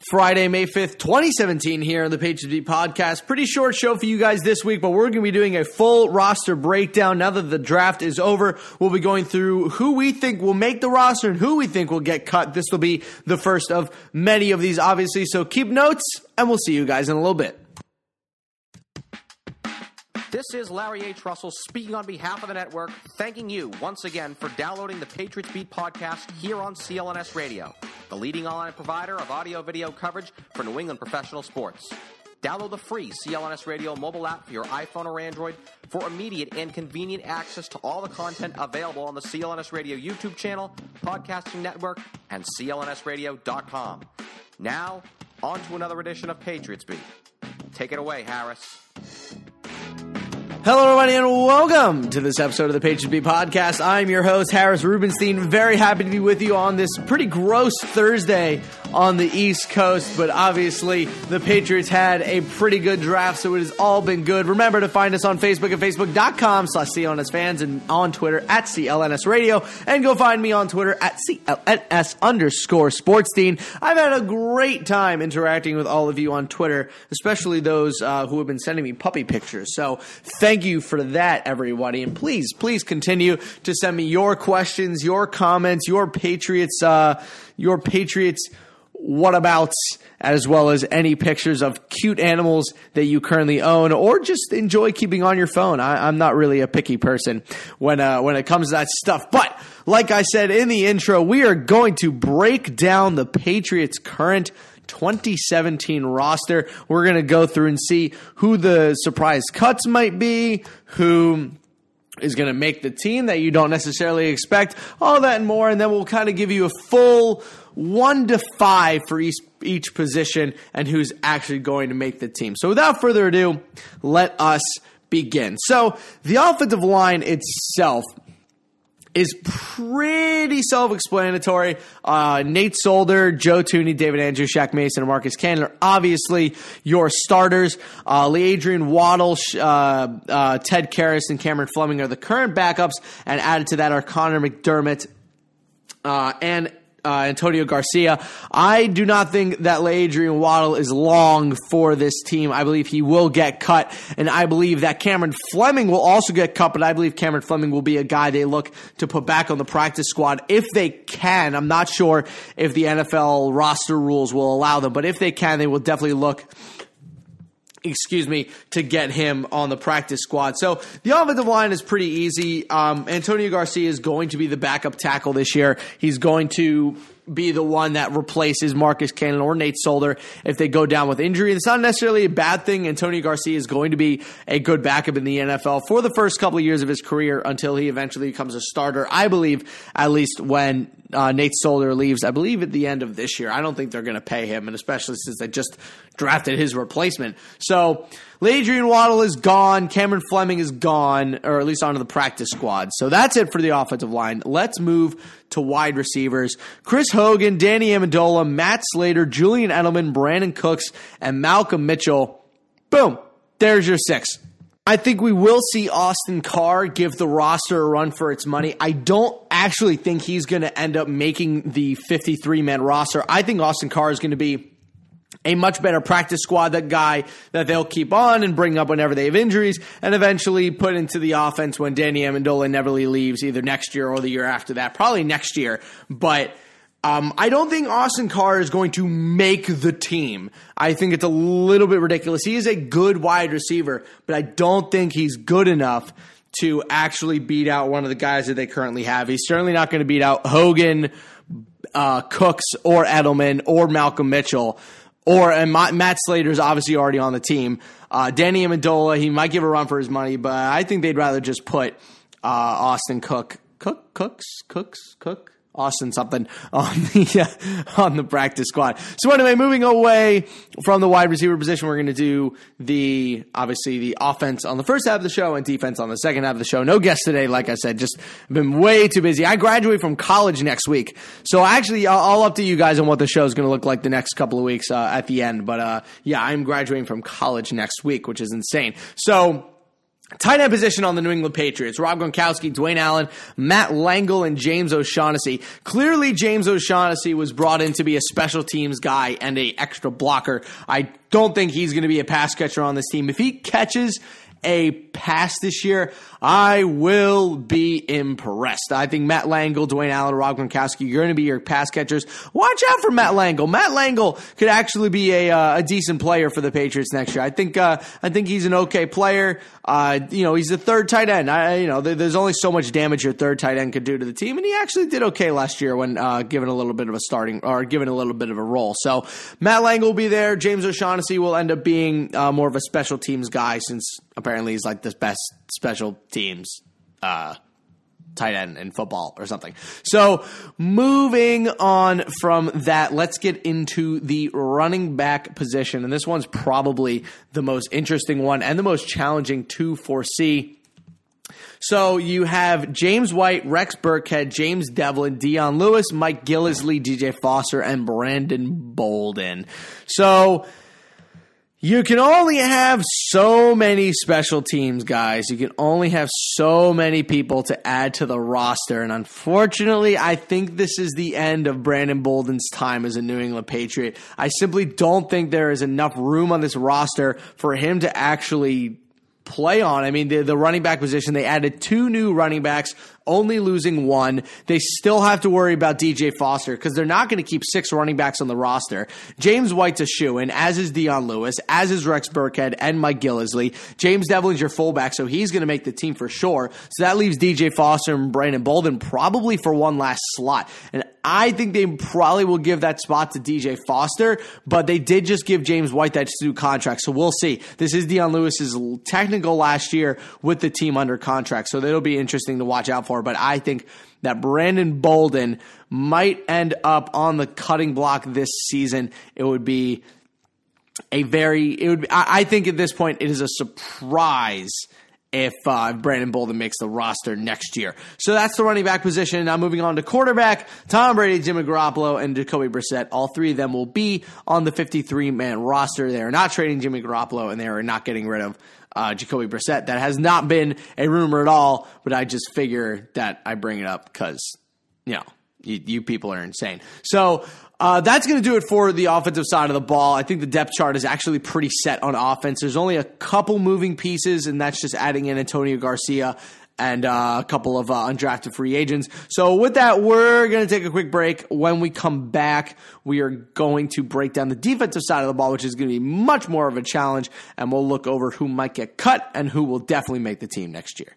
Friday, May 5th, 2017 here on the Patriots Beat Podcast. Pretty short show for you guys this week, but we're going to be doing a full roster breakdown. Now that the draft is over, we'll be going through who we think will make the roster and who we think will get cut. This will be the first of many of these, obviously, so keep notes, and we'll see you guys in a little bit. This is Larry H. Russell speaking on behalf of the network, thanking you once again for downloading the Patriots Beat podcast here on CLNS Radio, the leading online provider of audio-video coverage for New England professional sports. Download the free CLNS Radio mobile app for your iPhone or Android for immediate and convenient access to all the content available on the CLNS Radio YouTube channel, podcasting network, and clnsradio.com. Now, on to another edition of Patriots Beat. Take it away, Harris. Hello, everybody, and welcome to this episode of the Patriots Beat Podcast. I'm your host, Harris Rubenstein. Very happy to be with you on this pretty gross Thursday on the East Coast, but obviously the Patriots had a pretty good draft, so it has all been good. Remember to find us on Facebook at facebook.com/CLNSfans and on Twitter at CLNSradio, and go find me on Twitter at CLNS_Sportstein. I've had a great time interacting with all of you on Twitter, especially those who have been sending me puppy pictures, so thank you for that, everybody, and please continue to send me your questions, your comments, your Patriots whatabouts, as well as any pictures of cute animals that you currently own or just enjoy keeping on your phone. I'm not really a picky person when it comes to that stuff. But like I said in the intro, we are going to break down the Patriots' current 2017 roster. We're going to go through and see who the surprise cuts might be, who is going to make the team that you don't necessarily expect, all that and more, and then we'll kind of give you a full 1 to 5 for each position and who's actually going to make the team. So without further ado, let us begin. So the offensive line itself is pretty self-explanatory. Nate Solder, Joe Thuney, David Andrews, Shaq Mason, and Marcus Cannon are obviously your starters. Adrian Waddle, Ted Karras, and Cameron Fleming are the current backups, and added to that are Connor McDermott and Antonio Garcia. I do not think that Adrian Waddle is long for this team. I believe he will get cut, and I believe that Cameron Fleming will also get cut, but I believe Cameron Fleming will be a guy they look to put back on the practice squad if they can. I'm not sure if the NFL roster rules will allow them, but if they can, they will definitely look to get him on the practice squad. So the offensive line is pretty easy. Antonio Garcia is going to be the backup tackle this year. He's going to be the one that replaces Marcus Cannon or Nate Solder if they go down with injury. It's not necessarily a bad thing. Antonio Garcia is going to be a good backup in the NFL for the first couple of years of his career until he eventually becomes a starter, I believe, at least when Nate Solder leaves, I believe at the end of this year. I don't think they're going to pay him, and especially since they just drafted his replacement. So Adrian Waddle is gone. Cameron Fleming is gone, or at least onto the practice squad. So that's it for the offensive line. Let's move to wide receivers. Chris Hogan, Danny Amendola, Matt Slater, Julian Edelman, Brandon Cooks, and Malcolm Mitchell. Boom. There's your 6. I think we will see Austin Carr give the roster a run for its money. I don't actually think he's going to end up making the 53-man roster. I think Austin Carr is going to be a much better practice squad, that guy that they'll keep on and bring up whenever they have injuries and eventually put into the offense when Danny Amendola inevitably leaves either next year or the year after that. Probably next year. But I don't think Austin Carr is going to make the team. I think it's a little bit ridiculous. He is a good wide receiver, but I don't think he's good enough to actually beat out one of the guys that they currently have. He's certainly not going to beat out Hogan, Cooks, or Edelman, or Malcolm Mitchell. And Matt Slater's obviously already on the team. Danny Amendola, he might give a run for his money, but I think they'd rather just put Austin Cooks, Austin something on the practice squad. So anyway, moving away from the wide receiver position, we're going to do the offense on the first half of the show and defense on the second half of the show. No guests today, like I said, just been way too busy. I graduate from college next week, so actually I'll update you guys on what the show is going to look like the next couple of weeks at the end. But yeah, I'm graduating from college next week, which is insane. So Tight end position on the New England Patriots: Rob Gronkowski, Dwayne Allen, Matt Langle, and James O'Shaughnessy. Clearly, James O'Shaughnessy was brought in to be a special teams guy and a extra blocker. I don't think he's going to be a pass catcher on this team. If he catches a pass this year, I will be impressed. I think Matt Langle, Dwayne Allen, Rob Gronkowski, you're going to be your pass catchers. Watch out for Matt Langle. Matt Langle could actually be a decent player for the Patriots next year. I think he's an okay player. He's the third tight end. There's only so much damage your third tight end could do to the team, and he actually did okay last year when given a little bit of a role. So Matt Langle will be there. James O'Shaughnessy will end up being more of a special teams guy, since apparently he's like the best special teams tight end in football or something. So moving on from that, let's get into the running back position. And this one's probably the most interesting one and the most challenging to foresee. So you have James White, Rex Burkhead, James Devlin, Dion Lewis, Mike Gillislee, DJ Foster, and Brandon Bolden. So you can only have so many special teams guys. You can only have so many people to add to the roster. And unfortunately, I think this is the end of Brandon Bolden's time as a New England Patriot. I simply don't think there is enough room on this roster for him to actually play on. I mean, the running back position, they added 2 new running backs, only losing 1. They still have to worry about DJ Foster because they're not going to keep 6 running backs on the roster. James White's a shoo-in, as is Dion Lewis, as is Rex Burkhead and Mike Gillislee. James Devlin's your fullback, so he's going to make the team for sure. So that leaves DJ Foster and Brandon Bolden probably for one last slot. And I think they probably will give that spot to DJ Foster, but they did just give James White that new contract, so we'll see. This is Dion Lewis's technical last year with the team under contract, so that'll be interesting to watch out for. But I think that Brandon Bolden might end up on the cutting block this season. I think at this point it is a surprise if Brandon Bolden makes the roster next year. So that's the running back position. Now moving on to quarterback, Tom Brady, Jimmy Garoppolo, and Jacoby Brissett. All 3 of them will be on the 53-man roster. They are not trading Jimmy Garoppolo, and they are not getting rid of Jacoby Brissett. That has not been a rumor at all, but I just figure that I bring it up because, you people are insane. So that's going to do it for the offensive side of the ball. I think the depth chart is actually pretty set on offense. There's only a couple moving pieces, and that's just adding in Antonio Garcia and a couple of undrafted free agents. So with that, we're going to take a quick break. When we come back, we are going to break down the defensive side of the ball, which is going to be much more of a challenge, and we'll look over who might get cut and who will definitely make the team next year.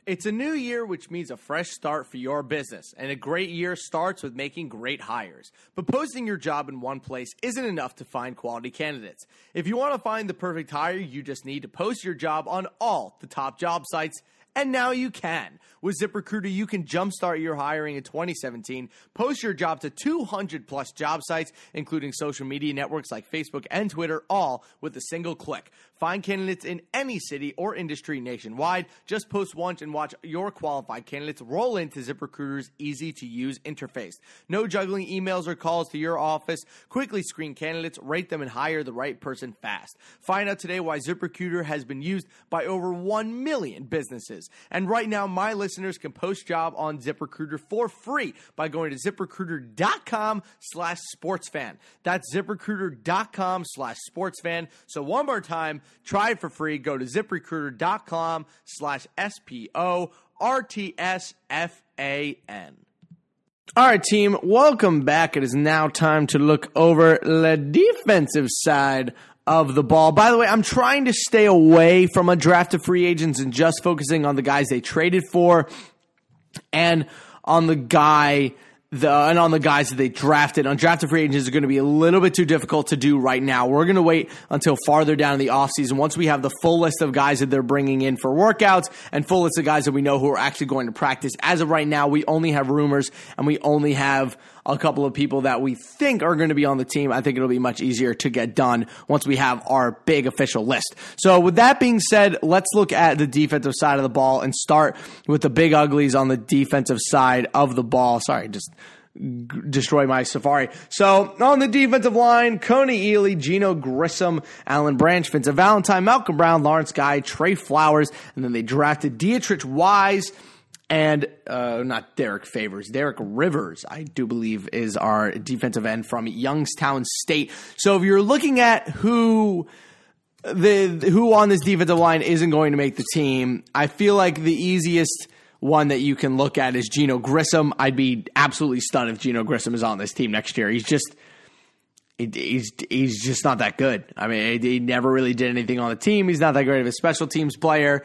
It's a new year, which means a fresh start for your business. And a great year starts with making great hires. But posting your job in one place isn't enough to find quality candidates. If you want to find the perfect hire, you just need to post your job on all the top job sites. And now you can. With ZipRecruiter, you can jumpstart your hiring in 2017. Post your job to 200-plus job sites, including social media networks like Facebook and Twitter, all with a single click. Find candidates in any city or industry nationwide. Just post once and watch your qualified candidates roll into ZipRecruiter's easy-to-use interface. No juggling emails or calls to your office. Quickly screen candidates, rate them, and hire the right person fast. Find out today why ZipRecruiter has been used by over 1 million businesses. And right now, my listeners can post job on ZipRecruiter for free by going to ZipRecruiter.com/sportsfan. That's ZipRecruiter.com/sportsfan. So one more time, try it for free. Go to ZipRecruiter.com/SPORTSFAN. All right, team, welcome back. It is now time to look over the defensive side of the ball. By the way, I'm trying to stay away from undrafted free agents and just focusing on the guys they traded for and on the guys that they drafted. Undrafted free agents are going to be a little bit too difficult to do right now. We're going to wait until farther down in the offseason once we have the full list of guys that they're bringing in for workouts and full list of guys that we know who are actually going to practice. As of right now, we only have rumors and we only have a couple of people that we think are going to be on the team. I think it'll be much easier to get done once we have our big official list. So with that being said, let's look at the defensive side of the ball and start with the big uglies on the defensive side of the ball. Sorry, just destroy my Safari. So on the defensive line, Coney Ealy, Geno Grissom, Alan Branch, Vincent Valentine, Malcolm Brown, Lawrence Guy, Trey Flowers, and then they drafted Dietrich Wise and not Derek Favors, Derek Rivers, I do believe, is our defensive end from Youngstown State. So if you're looking at who on this defensive line isn't going to make the team, I feel like the easiest one that you can look at is Geno Grissom. I'd be absolutely stunned if Geno Grissom is on this team next year. He's just not that good. I mean, he never really did anything on the team. He's not that great of a special teams player.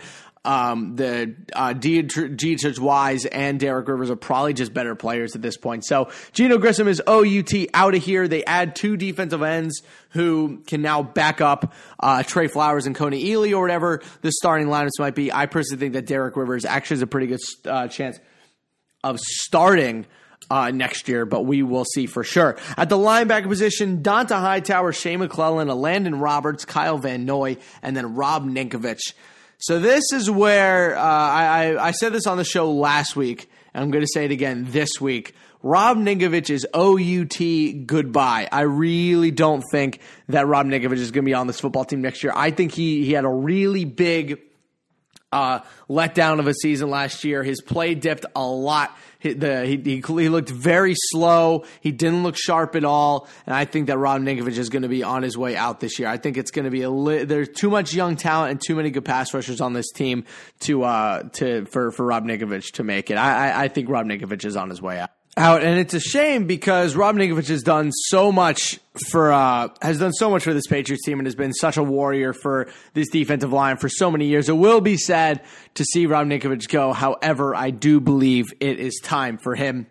Dietrich Wise and Derek Rivers are probably just better players at this point. So Geno Grissom is OUT out of here. They add 2 defensive ends who can now back up Trey Flowers and Coney Ealy or whatever the starting lineups might be. I personally think that Derek Rivers actually has a pretty good chance of starting next year, but we will see for sure. At the linebacker position, Donta Hightower, Shea McClellan, Landon Roberts, Kyle Van Noy, and then Rob Ninkovich. So this is where I said this on the show last week, and I'm going to say it again this week. Rob Ninkovich is OUT goodbye. I really don't think that Rob Ninkovich is going to be on this football team next year. I think he had a really big letdown of a season last year. His play dipped a lot. He looked very slow. He didn't look sharp at all. And I think that Rob Ninkovich is going to be on his way out this year. I think it's going to be there's too much young talent and too many good pass rushers on this team for Rob Ninkovich to make it. I think Rob Ninkovich is on his way out. And it's a shame because Rob Ninkovich has done so much for this Patriots team and has been such a warrior for this defensive line for so many years. It will be sad to see Rob Ninkovich go. However, I do believe it is time for him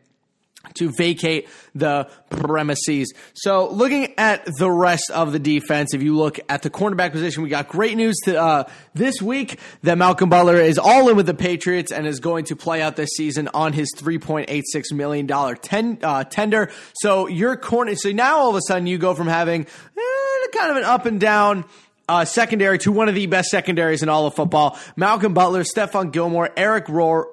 to vacate the premises. So looking at the rest of the defense, if you look at the cornerback position, we got great news this week that Malcolm Butler is all in with the Patriots and is going to play out this season on his $3.86 million tender. So so now all of a sudden you go from having kind of an up and down secondary to one of the best secondaries in all of football. Malcolm Butler, Stephon Gilmore, Eric Rowe,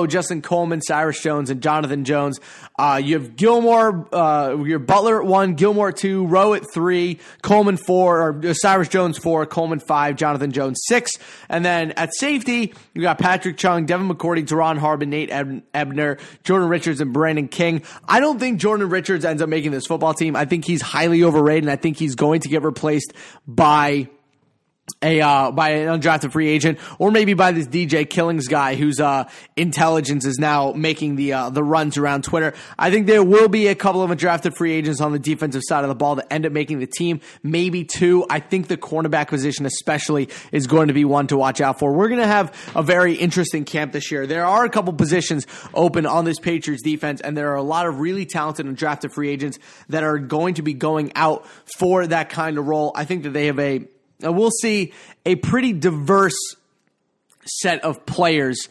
Justin Coleman, Cyrus Jones, and Jonathan Jones. You have Gilmore, your Butler at 1, Gilmore at 2, Rowe at 3, Coleman 4, or Cyrus Jones 4, Coleman 5, Jonathan Jones 6. And then at safety, you got Patrick Chung, Devin McCourty, Teron Harbin, Nate Ebner, Jordan Richards, and Brandon King. I don't think Jordan Richards ends up making this football team. I think he's highly overrated, and I think he's going to get replaced by an undrafted free agent, or maybe by this DJ Killings guy whose intelligence is now making the runs around Twitter. I think there will be a couple of undrafted free agents on the defensive side of the ball that end up making the team, maybe 2. I think the cornerback position especially is going to be one to watch out for. We're going to have a very interesting camp this year. There are a couple positions open on this Patriots defense, and there are a lot of really talented undrafted free agents that are going to be going out for that kind of role. I think that they have we'll see a pretty diverse set of players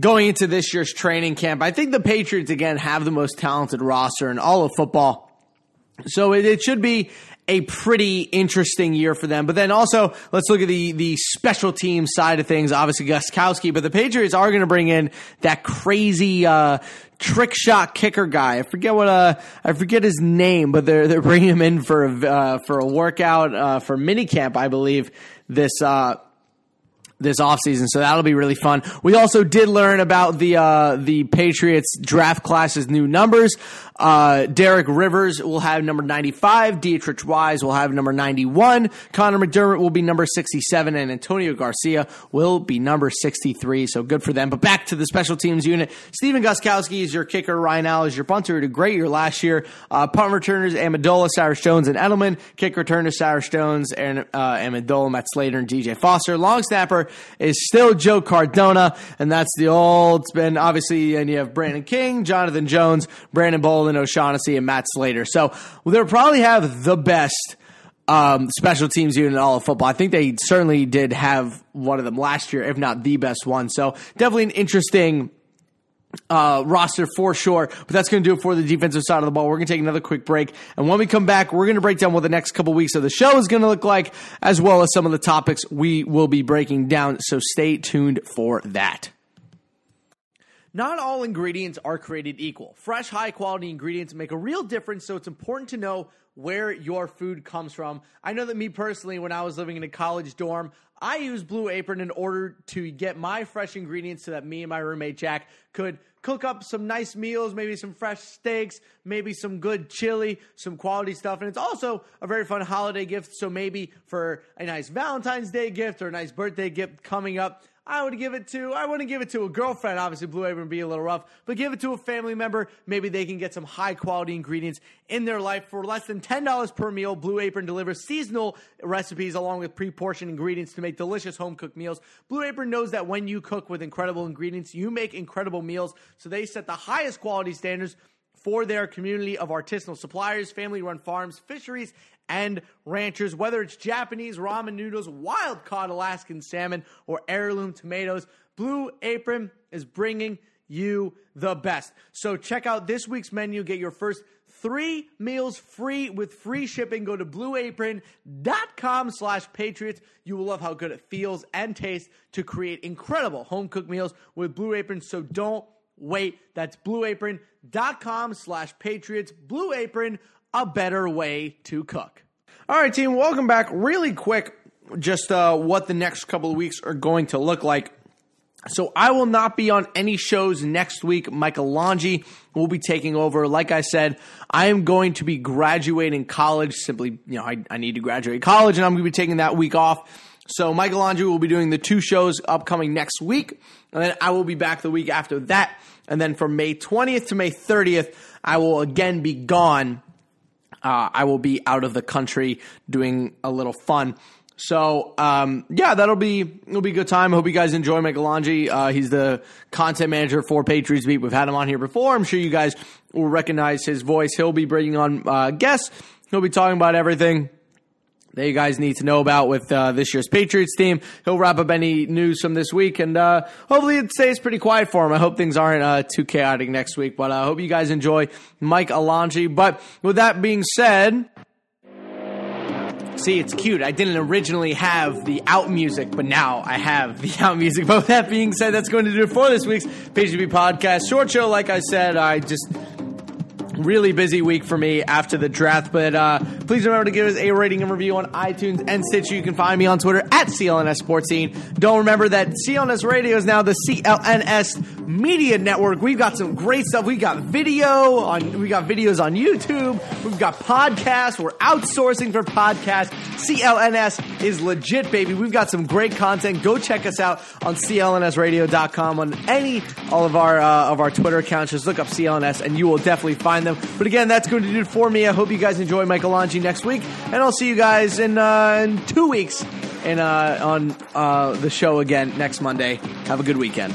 going into this year's training camp. I think the Patriots, again, have the most talented roster in all of football. So it should be a pretty interesting year for them. But then also, let's look at the special team side of things. Obviously, Gostkowski, but the Patriots are going to bring in that crazy trick shot kicker guy. I forget his name, but they're bringing him in for a workout for minicamp, I believe, this offseason, so that'll be really fun. We also did learn about the Patriots draft class's new numbers. Derek Rivers will have number 95. Dietrich Wise will have number 91. Connor McDermott will be number 67. And Antonio Garcia will be number 63. So good for them. But back to the special teams unit. Steven Gostkowski is your kicker. Ryan Allen is your punter. He did a great year last year. Punt returners, Amendola, Cyrus Jones, and Edelman. Kick returners, Cyrus Jones, and Amendola, Matt Slater, and DJ Foster. Long snapper is still Joe Cardona. And that's the old spin. Obviously, and you have Brandon King, Jonathan Jones, Brandon Bolden, O'Shaughnessy, and Matt Slater. So they'll probably have the best special teams unit in all of football. I think they certainly did have one of them last year, if not the best one. So definitely an interesting roster for sure. But that's going to do it for the defensive side of the ball. We're going to take another quick break. And when we come back, we're going to break down what the next couple weeks of the show is going to look like, as well as some of the topics we will be breaking down. So stay tuned for that. Not all ingredients are created equal. Fresh, high-quality ingredients make a real difference, so it's important to know where your food comes from. I know that me personally, when I was living in a college dorm, I used Blue Apron in order to get my fresh ingredients so that me and my roommate Jack could cook up some nice meals, maybe some fresh steaks, maybe some good chili, some quality stuff. And it's also a very fun holiday gift, so maybe for a nice Valentine's Day gift or a nice birthday gift coming up, I wouldn't give it to a girlfriend. Obviously, Blue Apron would be a little rough, but give it to a family member. Maybe they can get some high-quality ingredients in their life. For less than $10 per meal, Blue Apron delivers seasonal recipes along with pre-portioned ingredients to make delicious home-cooked meals. Blue Apron knows that when you cook with incredible ingredients, you make incredible meals, so they set the highest quality standards for their community of artisanal suppliers, family-run farms, fisheries, and ranchers. Whether it's Japanese ramen noodles, wild-caught Alaskan salmon, or heirloom tomatoes, Blue Apron is bringing you the best. So check out this week's menu. Get your first 3 meals free with free shipping. Go to blueapron.com/Patriots. You will love how good it feels and tastes to create incredible home-cooked meals with Blue Apron, so don't wait. That's blueapron.com/Patriots. Blue Apron, a better way to cook. All right, team, welcome back. Really quick, just what the next couple of weeks are going to look like. So I will not be on any shows next week. Michael Longi will be taking over. Like I said, I am going to be graduating college. Simply, I need to graduate college, and I'm going to be taking that week off. So Michael Longi will be doing the 2 shows upcoming next week, and then I will be back the week after that. And then from May 20th to May 30th, I will again be gone. I will be out of the country doing a little fun. So, it'll be a good time. I hope you guys enjoy Michael Longi. He's the content manager for Patriots Beat. We've had him on here before. I'm sure you guys will recognize his voice. He'll be bringing on guests. He'll be talking about everything that you guys need to know about with this year's Patriots team. He'll wrap up any news from this week, and hopefully it stays pretty quiet for him. I hope things aren't too chaotic next week, but I hope you guys enjoy Mike Longi. But with that being said, see, it's cute. I didn't originally have the out music, but now I have the out music. But with that being said, that's going to do it for this week's Patriots Beat podcast. Short show, like I said, really busy week for me after the draft, but please remember to give us a rating and review on iTunes and Stitcher. You can find me on Twitter at CLNS Sports Scene. Don't remember that CLNS Radio is now the CLNS Media Network. We've got some great stuff. We got videos on YouTube. We've got podcasts. We're outsourcing for podcasts. CLNS is legit, baby. We've got some great content. Go check us out on clnsradio.com on all of our Twitter accounts. Just look up CLNS and you will definitely find them. But again, that's going to do it for me. I hope you guys enjoy Michael Longi next week, and I'll see you guys in 2 weeks on the show again next Monday. Have a good weekend.